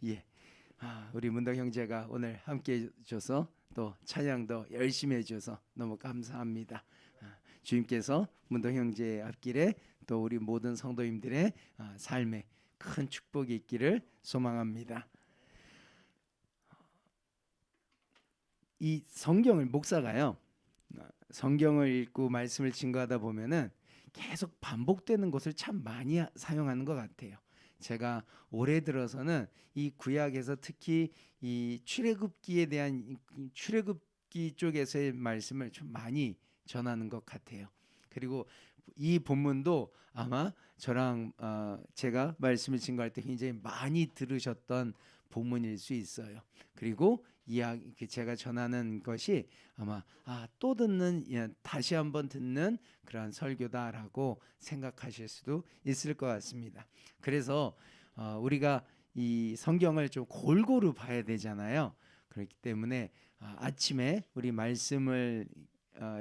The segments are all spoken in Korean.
예. 우리 문덕 형제가 오늘 함께 해줘서 또 찬양도 열심히 해줘서 너무 감사합니다. 주님께서 문덕 형제의 앞길에 또 우리 모든 성도님들의 삶에 큰 축복이 있기를 소망합니다. 이 성경을 목사가요, 성경을 읽고 말씀을 증거하다 보면은 계속 반복되는 것을 참 많이 사용하는 것 같아요. 제가 올해 들어서는 이 구약에서 특히 이 출애굽기에 대한 출애굽기 쪽에서의 말씀을 좀 많이 전하는 것 같아요. 그리고 이 본문도 아마 저랑 제가 말씀을 증거할 때 굉장히 많이 들으셨던 본문일 수 있어요. 그리고 이야기 제가 전하는 것이 아마 또 듣는 다시 한번 듣는 그러한 설교다라고 생각하실 수도 있을 것 같습니다. 그래서 우리가 이 성경을 좀 골고루 봐야 되잖아요. 그렇기 때문에 아침에 우리 말씀을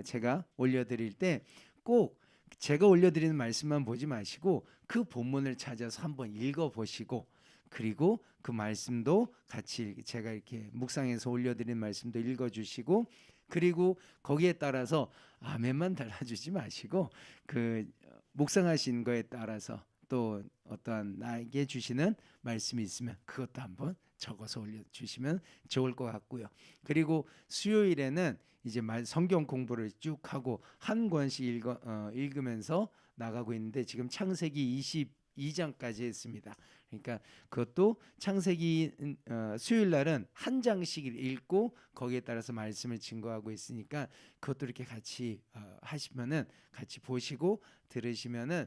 제가 올려드릴 때 꼭 제가 올려드리는 말씀만 보지 마시고 그 본문을 찾아서 한번 읽어보시고, 그리고 그 말씀도 같이 제가 이렇게 묵상해서 올려드린 말씀도 읽어주시고, 그리고 거기에 따라서 아멘만 달아주지 마시고 그 묵상하신 거에 따라서 또 어떠한 나에게 주시는 말씀이 있으면 그것도 한번 적어서 올려주시면 좋을 것 같고요. 그리고 수요일에는 이제 성경 공부를 쭉 하고 한 권씩 읽으면서 나가고 있는데 지금 창세기 22장까지 했습니다. 그러니까 그것도 창세기 수요일 날은 한 장씩 읽고 거기에 따라서 말씀을 증거하고 있으니까 그것도 이렇게 같이 하시면은, 같이 보시고 들으시면은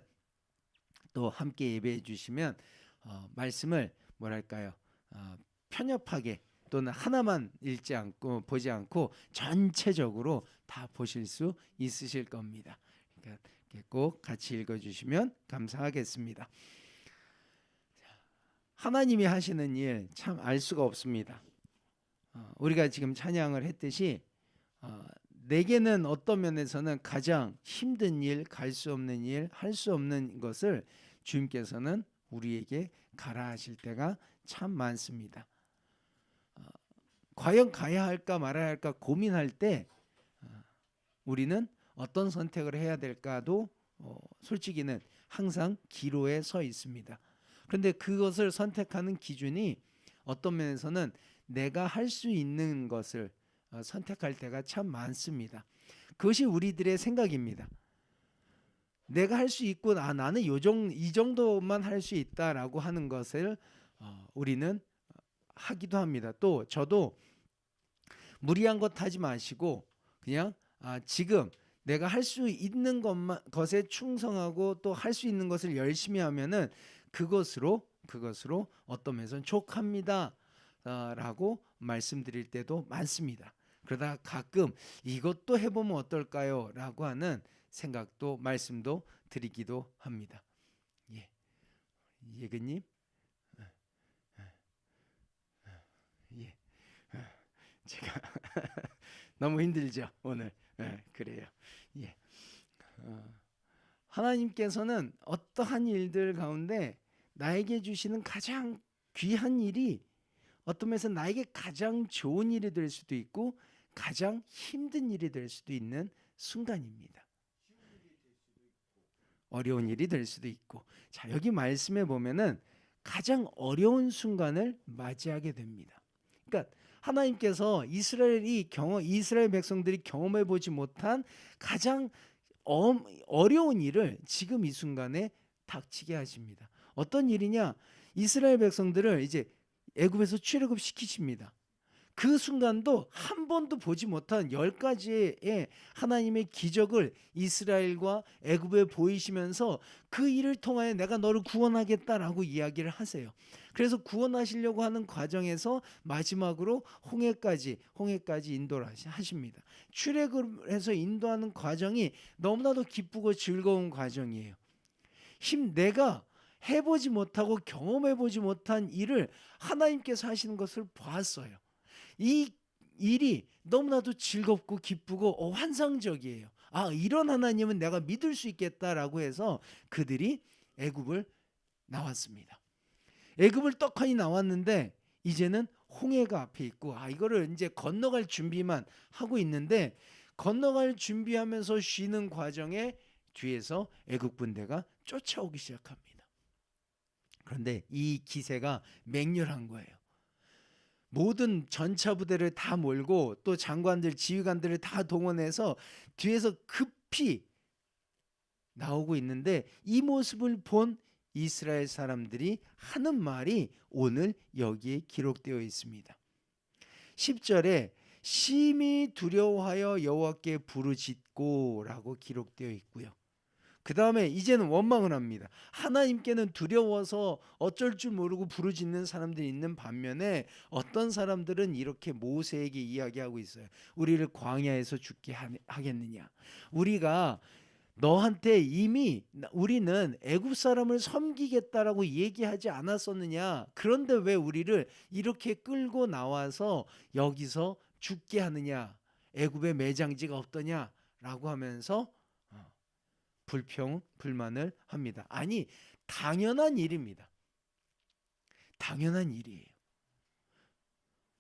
또 함께 예배해 주시면 말씀을 뭐랄까요, 편협하게 또는 하나만 읽지 않고 보지 않고 전체적으로 다 보실 수 있으실 겁니다. 그러니까 꼭 같이 읽어주시면 감사하겠습니다. 하나님이 하시는 일 참 알 수가 없습니다. 우리가 지금 찬양을 했듯이 내게는 어떤 면에서는 가장 힘든 일, 갈 수 없는 일, 할 수 없는 것을 주님께서는 우리에게 가라 하실 때가 참 많습니다. 과연 가야 할까 말아야 할까 고민할 때 우리는 어떤 선택을 해야 될까도 솔직히는 항상 기로에 서 있습니다. 그런데 그것을 선택하는 기준이 어떤 면에서는 내가 할 수 있는 것을 선택할 때가 참 많습니다. 그것이 우리들의 생각입니다. 내가 할 수 있고 나는 이 정도만 할 수 있다라고 하는 것을 우리는 하기도 합니다. 또 저도 무리한 것 하지 마시고 그냥 지금 내가 할 수 있는 것에 충성하고 또 할 수 있는 것을 열심히 하면은 그것으로 어떤 면에서는 족합니다 라고 말씀드릴 때도 많습니다. 그러다 가끔 이것도 해보면 어떨까요 라고 하는 생각도 말씀도 드리기도 합니다. 예, 예근님, 예, 제가 너무 힘들죠 오늘. 그래요. 예, 하나님께서는 어떠한 일들 가운데 나에게 주시는 가장 귀한 일이 어떤 면에서 나에게 가장 좋은 일이 될 수도 있고 가장 힘든 일이 될 수도 있는 순간입니다. 어려운 일이 될 수도 있고. 자, 여기 말씀에 보면은 가장 어려운 순간을 맞이하게 됩니다. 그러니까 하나님께서 이스라엘 백성들이 경험해 보지 못한 가장 어려운 일을 지금 이 순간에 닥치게 하십니다. 어떤 일이냐? 이스라엘 백성들을 이제 애굽에서 출애굽 시키십니다. 그 순간도 한 번도 보지 못한 10가지의 하나님의 기적을 이스라엘과 애굽에 보이시면서 그 일을 통하여 내가 너를 구원하겠다라고 이야기를 하세요. 그래서 구원하시려고 하는 과정에서 마지막으로 홍해까지 인도를 하십니다. 출애굽해서 인도하는 과정이 너무나도 기쁘고 즐거운 과정이에요. 내가 해보지 못하고 경험해보지 못한 일을 하나님께서 하시는 것을 보았어요. 이 일이 너무나도 즐겁고 기쁘고 환상적이에요. 이런 하나님은 내가 믿을 수 있겠다라고 해서 그들이 애굽을 나왔습니다. 애굽을 떡하니 나왔는데 이제는 홍해가 앞에 있고 이거를 이제 건너갈 준비만 하고 있는데 건너갈 준비하면서 쉬는 과정에 뒤에서 애굽 군대가 쫓아오기 시작합니다. 그런데 이 기세가 맹렬한 거예요. 모든 전차 부대를 다 몰고 또 장관들, 지휘관들을 다 동원해서 뒤에서 급히 나오고 있는데 이 모습을 본 이스라엘 사람들이 하는 말이 오늘 여기에 기록되어 있습니다. 10절에 심히 두려워하여 여호와께 부르짖고 라고 기록되어 있고요. 그 다음에 이제는 원망을 합니다. 하나님께는 두려워서 어쩔 줄 모르고 부르짖는 사람들이 있는 반면에 어떤 사람들은 이렇게 모세에게 이야기하고 있어요. 우리를 광야에서 죽게 하겠느냐? 우리가 너한테 이미 우리는 애굽 사람을 섬기겠다라고 얘기하지 않았었느냐? 그런데 왜 우리를 이렇게 끌고 나와서 여기서 죽게 하느냐? 애굽에 매장지가 없더냐라고 하면서 불평불만을 합니다. 아니, 당연한 일입니다. 당연한 일이에요.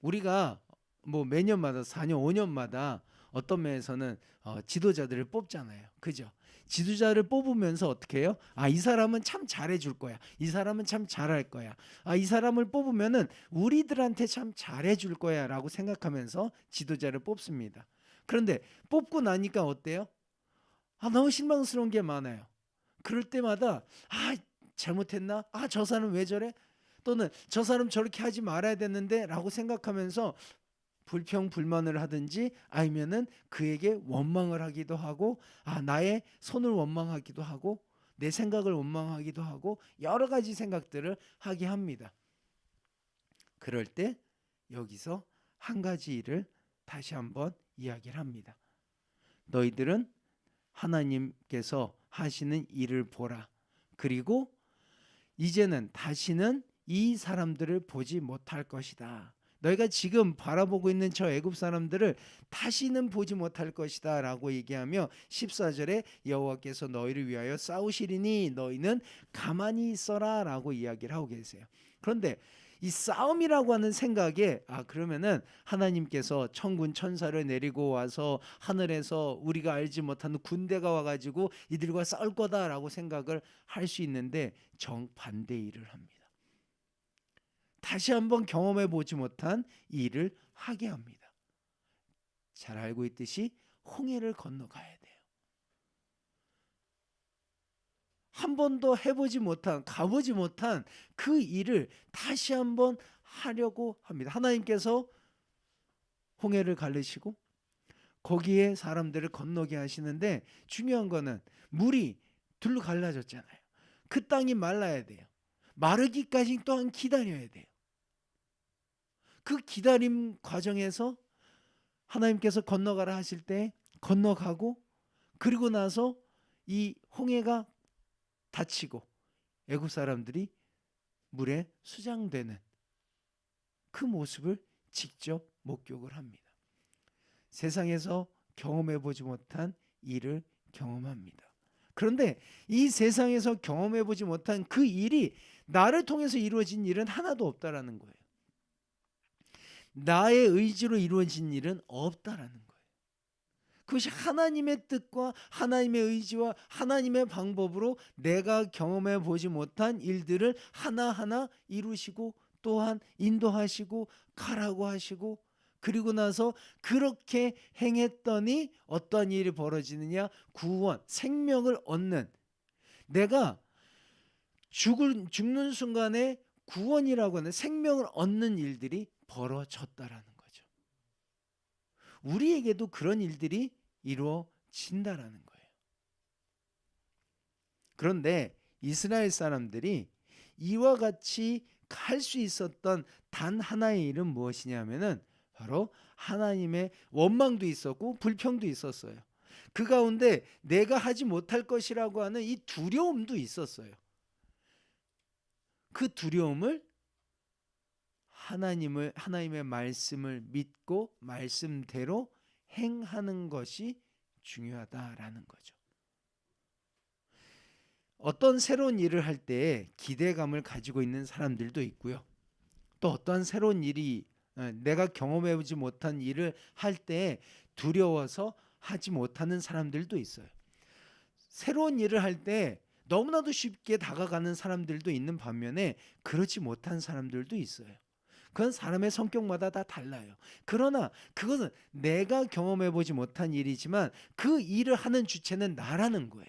우리가 뭐 매년마다 4년 5년마다 어떤 면에서는 지도자들을 뽑잖아요. 그죠? 지도자를 뽑으면서 어떻게 해요? 이 사람은 참 잘해줄 거야. 이 사람은 참 잘할 거야. 이 사람을 뽑으면은 우리들한테 참 잘해줄 거야 라고 생각하면서 지도자를 뽑습니다. 그런데 뽑고 나니까 어때요? 너무 실망스러운 게 많아요. 그럴 때마다 잘못했나? 저 사람 왜 저래? 또는 저 사람 저렇게 하지 말아야 되는데 라고 생각하면서 불평불만을 하든지 아니면은 그에게 원망을 하기도 하고 나의 손을 원망하기도 하고 내 생각을 원망하기도 하고 여러 가지 생각들을 하게 합니다. 그럴 때 여기서 한 가지 일을 다시 한번 이야기를 합니다. 너희들은 하나님께서 하시는 일을 보라. 그리고 이제는 다시는 이 사람들을 보지 못할 것이다. 너희가 지금 바라보고 있는 저 애굽 사람들을 다시는 보지 못할 것이다 라고 얘기하며 14절에 여호와께서 너희를 위하여 싸우시리니 너희는 가만히 있어라 라고 이야기를 하고 계세요. 그런데 이 싸움이라고 하는 생각에 그러면은 하나님께서 천군 천사를 내리고 와서 하늘에서 우리가 알지 못하는 군대가 와가지고 이들과 싸울 거다라고 생각을 할 수 있는데 정반대 일을 합니다. 다시 한번 경험해 보지 못한 일을 하게 합니다. 잘 알고 있듯이 홍해를 건너가야 돼요. 한 번도 해보지 못한, 가보지 못한 그 일을 다시 한번 하려고 합니다. 하나님께서 홍해를 가르시고 거기에 사람들을 건너게 하시는데 중요한 거는 물이 둘로 갈라졌잖아요. 그 땅이 말라야 돼요. 마르기까지 또한 기다려야 돼요. 그 기다림 과정에서 하나님께서 건너가라 하실 때 건너가고 그리고 나서 이 홍해가 닫히고 애굽 사람들이 물에 수장되는 그 모습을 직접 목격을 합니다. 세상에서 경험해 보지 못한 일을 경험합니다. 그런데 이 세상에서 경험해 보지 못한 그 일이 나를 통해서 이루어진 일은 하나도 없다라는 거예요. 나의 의지로 이루어진 일은 없다라는 거예요. 그것이 하나님의 뜻과 하나님의 의지와 하나님의 방법으로 내가 경험해 보지 못한 일들을 하나하나 이루시고 또한 인도하시고 가라고 하시고 그리고 나서 그렇게 행했더니 어떠한 일이 벌어지느냐? 구원, 생명을 얻는 내가 죽는 순간에 구원이라고 하는 생명을 얻는 일들이 벌어졌다라는 거죠. 우리에게도 그런 일들이 이루어진다라는 거예요. 그런데 이스라엘 사람들이 이와 같이 할 수 있었던 단 하나의 일은 무엇이냐면은 바로 하나님의 원망도 있었고 불평도 있었어요. 그 가운데 내가 하지 못할 것이라고 하는 이 두려움도 있었어요. 그 두려움을 하나님의 말씀을 믿고 말씀대로 행하는 것이 중요하다라는 거죠. 어떤 새로운 일을 할 때 기대감을 가지고 있는 사람들도 있고요. 또 어떤 새로운 일이 내가 경험해보지 못한 일을 할 때 두려워서 하지 못하는 사람들도 있어요. 새로운 일을 할 때 너무나도 쉽게 다가가는 사람들도 있는 반면에 그렇지 못한 사람들도 있어요. 그건 사람의 성격마다 다 달라요. 그러나 그것은 내가 경험해보지 못한 일이지만 그 일을 하는 주체는 나라는 거예요.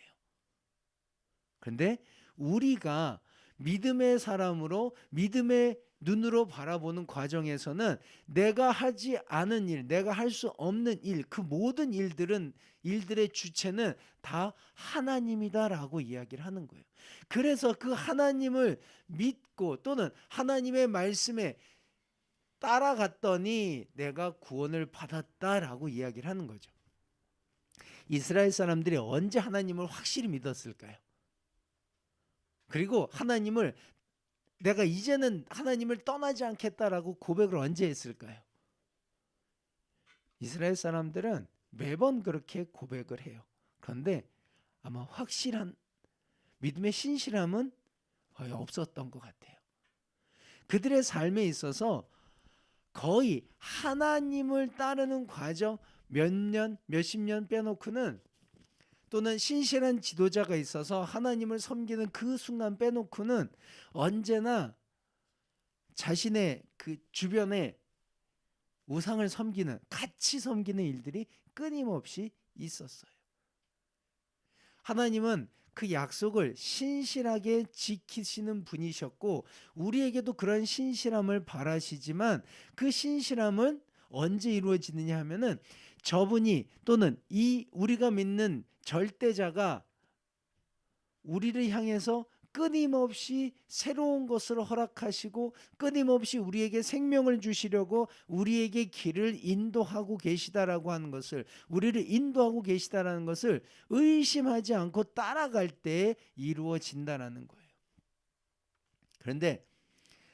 그런데 우리가 믿음의 사람으로 믿음의 눈으로 바라보는 과정에서는 내가 하지 않은 일, 내가 할 수 없는 일, 그 모든 일들의 주체는 다 하나님이다라고 이야기를 하는 거예요. 그래서 그 하나님을 믿고 또는 하나님의 말씀에 따라갔더니 내가 구원을 받았다라고 이야기를 하는 거죠. 이스라엘 사람들이 언제 하나님을 확실히 믿었을까요? 그리고 하나님을 내가 이제는 하나님을 떠나지 않겠다라고 고백을 언제 했을까요? 이스라엘 사람들은 매번 그렇게 고백을 해요. 그런데 아마 확실한 믿음의 신실함은 거의 없었던 것 같아요. 그들의 삶에 있어서 거의 하나님을 따르는 과정 몇십 년 빼놓고는 또는 신실한 지도자가 있어서 하나님을 섬기는 그 순간 빼놓고는 언제나 자신의 그 주변에 우상을 섬기는 같이 섬기는 일들이 끊임없이 있었어요. 하나님은 그 약속을 신실하게 지키시는 분이셨고 우리에게도 그런 신실함을 바라시지만 그 신실함은 언제 이루어지느냐 하면은 저분이 또는 이 우리가 믿는 절대자가 우리를 향해서 끊임없이 새로운 것을 허락하시고 끊임없이 우리에게 생명을 주시려고 우리에게 길을 인도하고 계시다라고 하는 것을 우리를 인도하고 계시다라는 것을 의심하지 않고 따라갈 때 이루어진다라는 거예요. 그런데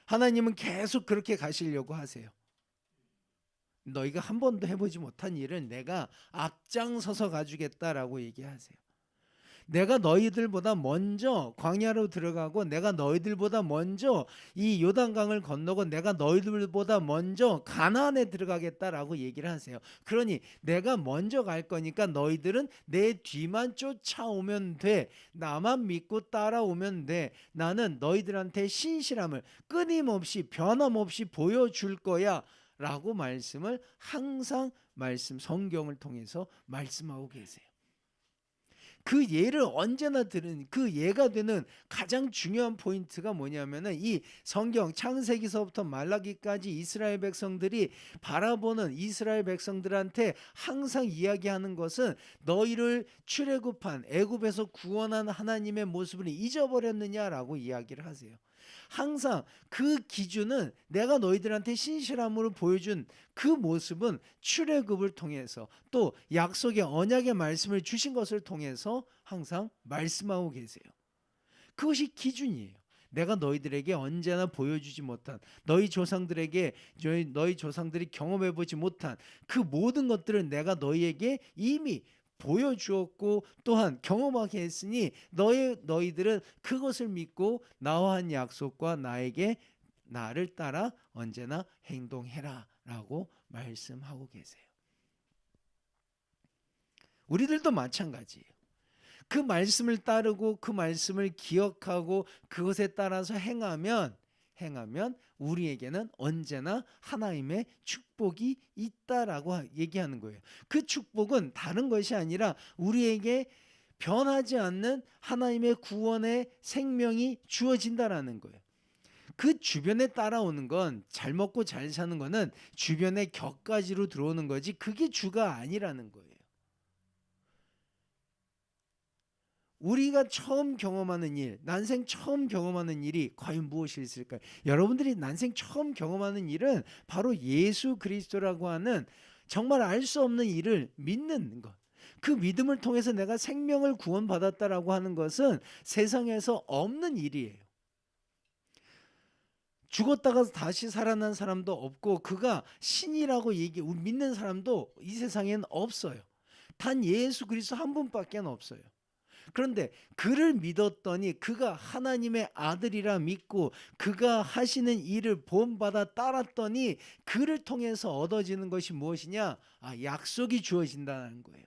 하나님은 계속 그렇게 가시려고 하세요. 너희가 한 번도 해보지 못한 일을 내가 앞장서서 가주겠다라고 얘기하세요. 내가 너희들보다 먼저 광야로 들어가고 내가 너희들보다 먼저 이 요단강을 건너고 내가 너희들보다 먼저 가나안에 들어가겠다라고 얘기를 하세요. 그러니 내가 먼저 갈 거니까 너희들은 내 뒤만 쫓아오면 돼. 나만 믿고 따라오면 돼. 나는 너희들한테 신실함을 끊임없이 변함없이 보여줄 거야 라고 말씀을 항상 성경을 통해서 말씀하고 계세요. 그 예를 언제나 들은 그 예가 되는 가장 중요한 포인트가 뭐냐면은 이 성경 창세기서부터 말라기까지 이스라엘 백성들이 바라보는 이스라엘 백성들한테 항상 이야기하는 것은 너희를 출애굽한 애굽에서 구원한 하나님의 모습을 잊어버렸느냐라고 이야기를 하세요. 항상 그 기준은 내가 너희들한테 신실함으로 보여준 그 모습은 출애굽을 통해서 또 약속의 언약의 말씀을 주신 것을 통해서 항상 말씀하고 계세요. 그것이 기준이에요. 내가 너희들에게 언제나 보여주지 못한 너희 조상들이 경험해보지 못한 그 모든 것들을 내가 너희에게 이미 보여주었고 또한 경험하게 했으니 너희들은 그것을 믿고 나와 한 약속과 나를 따라 언제나 행동해라 라고 말씀하고 계세요. 우리들도 마찬가지예요. 그 말씀을 따르고 그 말씀을 기억하고 그것에 따라서 행하면 우리에게는 언제나 하나님의 축복이 있다라고 얘기하는 거예요. 그 축복은 다른 것이 아니라 우리에게 변하지 않는 하나님의 구원의 생명이 주어진다라는 거예요. 그 주변에 따라오는 건 잘 먹고 잘 사는 거는 주변의 격가지로 들어오는 거지 그게 주가 아니라는 거예요. 우리가 처음 경험하는 일, 난생 처음 경험하는 일이 과연 무엇이 있을까요? 여러분들이 난생 처음 경험하는 일은 바로 예수 그리스도라고 하는 정말 알 수 없는 일을 믿는 것. 그 믿음을 통해서 내가 생명을 구원받았다라고 하는 것은 세상에서 없는 일이에요. 죽었다가 다시 살아난 사람도 없고 그가 신이라고 믿는 사람도 이 세상에는 없어요. 단 예수 그리스도 한 분밖에 없어요. 그런데 그를 믿었더니 그가 하나님의 아들이라 믿고 그가 하시는 일을 본받아 따랐더니 그를 통해서 얻어지는 것이 무엇이냐? 약속이 주어진다는 거예요.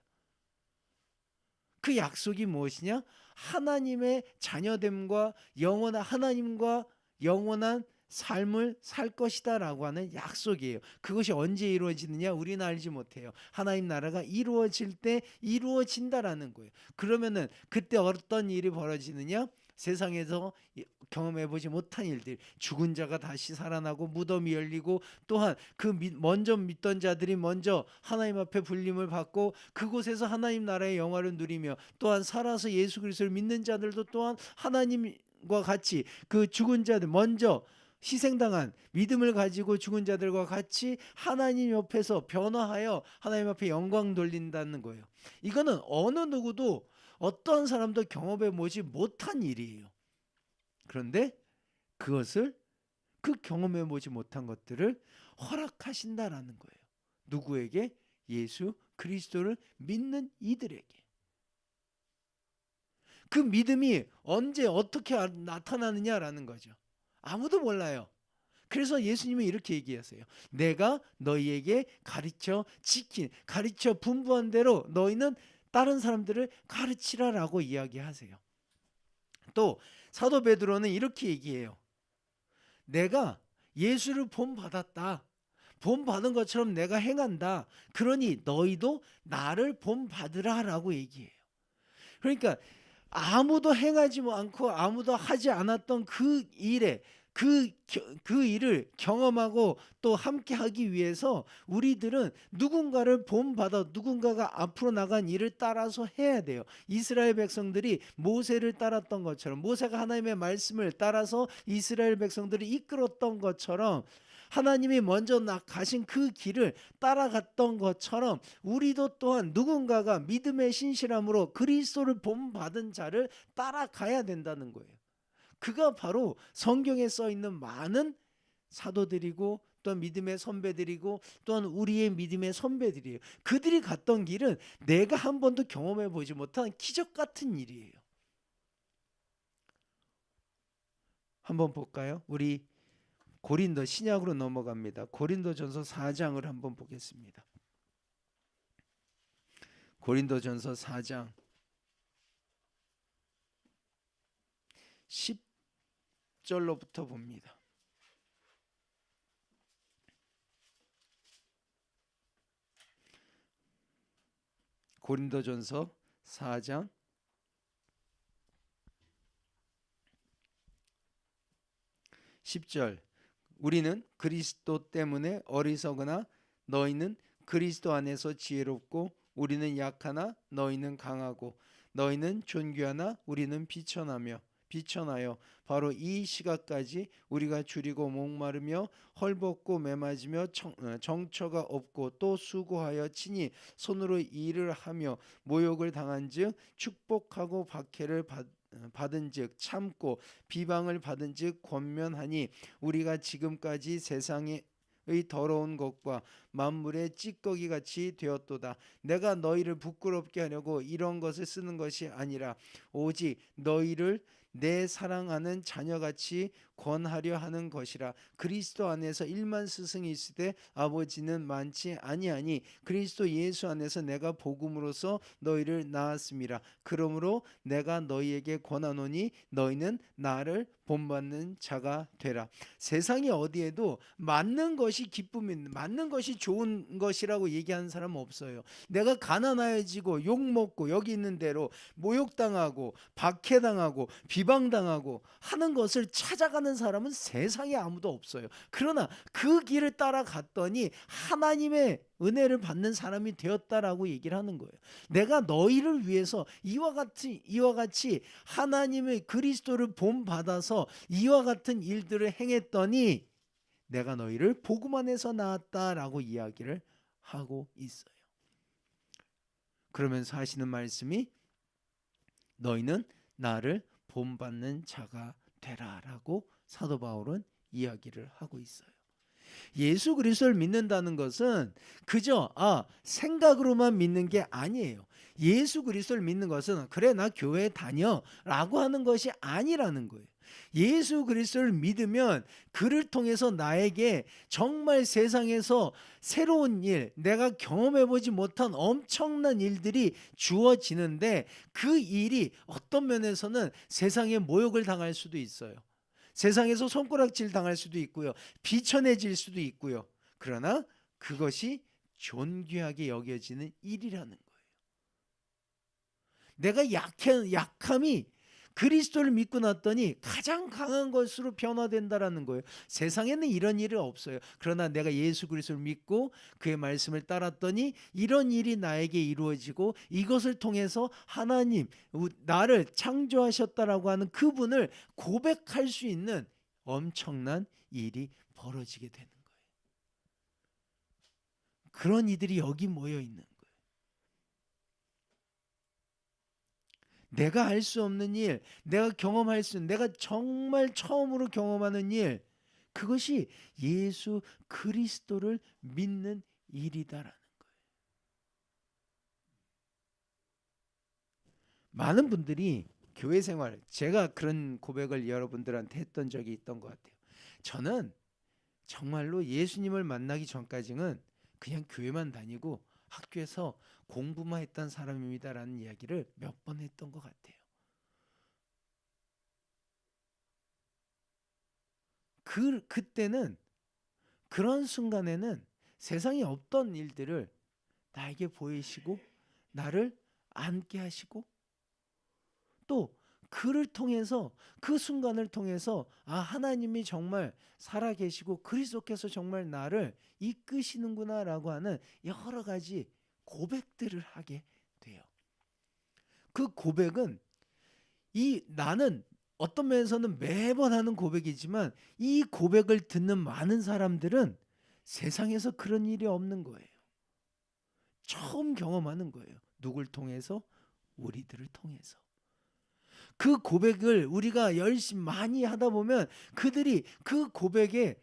그 약속이 무엇이냐? 하나님의 자녀됨과 하나님과 영원한 삶을 살 것이다라고 하는 약속이에요. 그것이 언제 이루어지느냐? 우리는 알지 못해요. 하나님 나라가 이루어질 때 이루어진다라는 거예요. 그러면은 그때 어떤 일이 벌어지느냐? 세상에서 경험해 보지 못한 일들, 죽은 자가 다시 살아나고 무덤이 열리고, 또한 먼저 믿던 자들이 먼저 하나님 앞에 불림을 받고 그곳에서 하나님 나라의 영화를 누리며, 또한 살아서 예수 그리스도를 믿는 자들도 또한 하나님과 같이 그 죽은 자들, 먼저 희생당한 믿음을 가지고 죽은 자들과 같이 하나님 옆에서 변화하여 하나님 앞에 영광 돌린다는 거예요. 이거는 어느 누구도 어떤 사람도 경험해 보지 못한 일이에요. 그런데 그 경험해 보지 못한 것들을 허락하신다라는 거예요. 누구에게? 예수 그리스도를 믿는 이들에게. 그 믿음이 언제 어떻게 나타나느냐라는 거죠. 아무도 몰라요. 그래서 예수님은 이렇게 얘기하세요. 내가 너희에게 가르쳐 분부한 대로 너희는 다른 사람들을 가르치라라고 이야기하세요. 또 사도 베드로는 이렇게 얘기해요. 내가 예수를 본받았다. 본받은 것처럼 내가 행한다. 그러니 너희도 나를 본받으라라고 얘기해요. 그러니까 아무도 행하지 않고 아무도 하지 않았던 그 일에 그 일을 경험하고 또 함께 하기 위해서 우리들은 누군가를 본받아 누군가가 앞으로 나간 일을 따라서 해야 돼요. 이스라엘 백성들이 모세를 따랐던 것처럼, 모세가 하나님의 말씀을 따라서 이스라엘 백성들을 이끌었던 것처럼, 하나님이 먼저 가신 그 길을 따라갔던 것처럼 우리도 또한 누군가가 믿음의 신실함으로 그리스도를 본받은 자를 따라가야 된다는 거예요. 그가 바로 성경에 써 있는 많은 사도들이고 또한 믿음의 선배들이고 또한 우리의 믿음의 선배들이에요. 그들이 갔던 길은 내가 한 번도 경험해 보지 못한 기적 같은 일이에요. 한번 볼까요? 우리 고린도 신약으로 넘어갑니다. 고린도전서 4장을 한번 보겠습니다. 고린도전서 4장 10절로부터 봅니다. 고린도전서 4장 10절. 우리는 그리스도 때문에 어리석으나 너희는 그리스도 안에서 지혜롭고, 우리는 약하나 너희는 강하고, 너희는 존귀하나 우리는 비천하여 바로 이 시각까지 우리가 줄이고 목마르며 헐벗고 매맞으며 정처가 없고 또 수고하여 친히 손으로 일을 하며 모욕을 당한즉 축복하고 박해를 받은즉 참고 비방을 받은즉 권면하니, 우리가 지금까지 세상의 더러운 것과 만물의 찌꺼기 같이 되었도다. 내가 너희를 부끄럽게 하려고 이런 것을 쓰는 것이 아니라 오직 너희를 내 사랑하는 자녀같이 권하려 하는 것이라. 그리스도 안에서 1만 스승이 있으되 아버지는 많지 아니하니 그리스도 예수 안에서 내가 복음으로써 너희를 낳았음이라. 그러므로 내가 너희에게 권하노니 너희는 나를 본받는 자가 되라. 세상이 어디에도 맞는 것이 기쁨인, 맞는 것이 좋은 것이라고 얘기하는 사람은 없어요. 내가 가난해지고 욕먹고 여기 있는 대로 모욕당하고 박해당하고 비방당하고 하는 것을 찾아가는 사람은 세상에 아무도 없어요. 그러나 그 길을 따라갔더니 하나님의 은혜를 받는 사람이 되었다라고 얘기를 하는 거예요. 내가 너희를 위해서 이와 같이 하나님의 그리스도를 본받아서 이와 같은 일들을 행했더니 내가 너희를 복음 안에서 낳았다라고 이야기를 하고 있어요. 그러면서 하시는 말씀이 너희는 나를 본받는 자가 되라라고 사도 바울은 이야기를 하고 있어요. 예수 그리스도를 믿는다는 것은 그저 생각으로만 믿는 게 아니에요. 예수 그리스도를 믿는 것은 그래 나 교회 다녀라고 하는 것이 아니라는 거예요. 예수 그리스도를 믿으면 그를 통해서 나에게 정말 세상에서 새로운 일, 내가 경험해 보지 못한 엄청난 일들이 주어지는데 그 일이 어떤 면에서는 세상에 모욕을 당할 수도 있어요. 세상에서 손가락질 당할 수도 있고요. 비천해질 수도 있고요. 그러나 그것이 존귀하게 여겨지는 일이라는 거예요. 내가 약함이 그리스도를 믿고 났더니 가장 강한 것으로 변화된다라는 거예요. 세상에는 이런 일이 없어요. 그러나 내가 예수 그리스도를 믿고 그의 말씀을 따랐더니 이런 일이 나에게 이루어지고 이것을 통해서 하나님 나를 창조하셨다라고 하는 그분을 고백할 수 있는 엄청난 일이 벌어지게 되는 거예요. 그런 이들이 여기 모여 있는 거예요. 내가 할 수 없는 일, 내가 경험할 수 있는, 내가 정말 처음으로 경험하는 일, 그것이 예수 그리스도를 믿는 일이다라는 거예요. 많은 분들이 교회 생활, 제가 그런 고백을 여러분들한테 했던 적이 있던 것 같아요. 저는 정말로 예수님을 만나기 전까지는 그냥 교회만 다니고 학교에서 공부만 했던 사람입니다라는 이야기를 몇 번 했던 것 같아요. 그때는 그런 순간에는 세상에 없던 일들을 나에게 보이시고 나를 앉게 하시고 또 그를 통해서 그 순간을 통해서 하나님이 정말 살아계시고 그리스도께서 정말 나를 이끄시는구나라고 하는 여러 가지 고백들을 하게 돼요. 그 고백은 나는 어떤 면에서는 매번 하는 고백이지만 이 고백을 듣는 많은 사람들은 세상에서 그런 일이 없는 거예요. 처음 경험하는 거예요. 누굴 통해서? 우리들을 통해서. 그 고백을 우리가 열심히 많이 하다 보면 그들이 그 고백에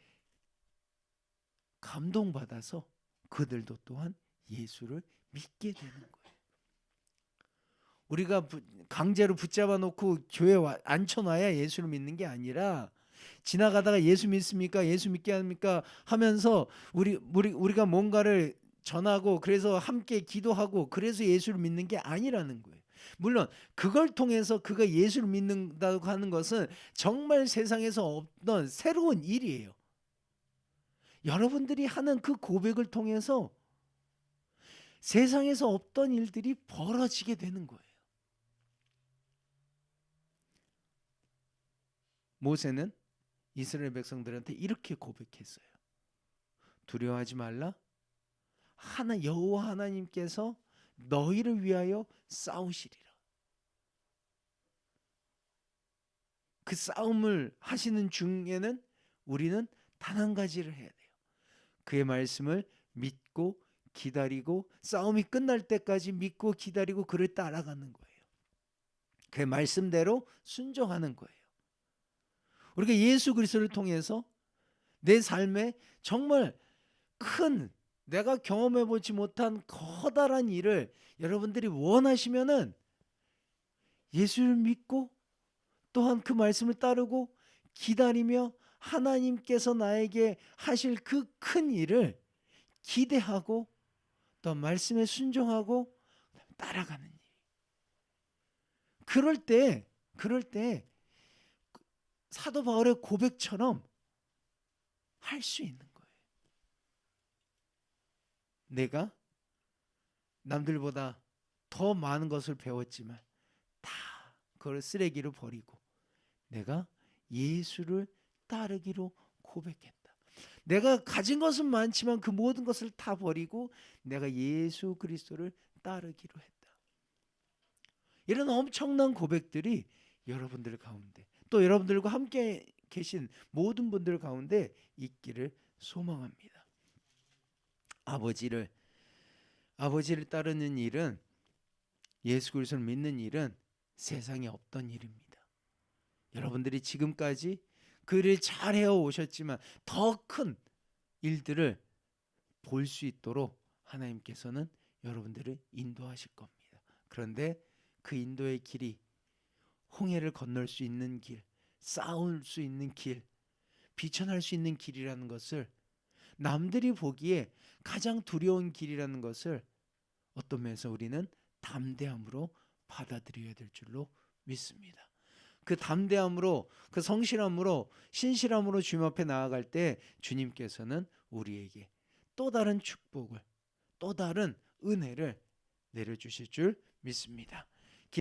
감동받아서 그들도 또한 예수를 믿게 되는 거예요. 우리가 강제로 붙잡아 놓고 교회에 앉혀놔야 예수를 믿는 게 아니라 지나가다가 예수 믿습니까? 예수 믿게 합니까? 하면서 우리가 뭔가를 전하고 그래서 함께 기도하고 그래서 예수를 믿는 게 아니라는 거예요. 물론 그걸 통해서 그가 예수를 믿는다고 하는 것은 정말 세상에서 없던 새로운 일이에요. 여러분들이 하는 그 고백을 통해서 세상에서 없던 일들이 벌어지게 되는 거예요. 모세는 이스라엘 백성들한테 이렇게 고백했어요. 두려워하지 말라. 여호와 하나님께서 너희를 위하여 싸우시리라. 그 싸움을 하시는 중에는 우리는 단 한 가지를 해야 돼요. 그의 말씀을 믿고 기다리고 싸움이 끝날 때까지 믿고 기다리고 그를 따라가는 거예요. 그의 말씀대로 순종하는 거예요. 우리가 예수 그리스도를 통해서 내 삶에 정말 큰 내가 경험해 보지 못한 커다란 일을 여러분들이 원하시면은 예수를 믿고 또한 그 말씀을 따르고 기다리며 하나님께서 나에게 하실 그 큰 일을 기대하고 또 말씀에 순종하고 따라가는 일. 그럴 때 사도 바울의 고백처럼 할 수 있는 거예요. 내가 남들보다 더 많은 것을 배웠지만 다 그걸 쓰레기로 버리고 내가 예수를 따르기로 고백했다. 내가 가진 것은 많지만 그 모든 것을 다 버리고 내가 예수 그리스도를 따르기로 했다. 이런 엄청난 고백들이 여러분들 가운데 또 여러분들과 함께 계신 모든 분들 가운데 있기를 소망합니다. 아버지를 따르는 일은 예수 그리스도를 믿는 일은 세상에 없던 일입니다. 여러분들이 지금까지 그 일을 잘 해오셨지만 더 큰 일들을 볼 수 있도록 하나님께서는 여러분들을 인도하실 겁니다. 그런데 그 인도의 길이 홍해를 건널 수 있는 길, 싸울 수 있는 길, 비천할 수 있는 길이라는 것을, 남들이 보기에 가장 두려운 길이라는 것을 어떤 면에서 우리는 담대함으로 받아들여야 될 줄로 믿습니다. 그 담대함으로, 그 성실함으로, 신실함으로 주님 앞에 나아갈 때 주님께서는 우리에게 또 다른 축복을, 또 다른 은혜를 내려주실 줄 믿습니다.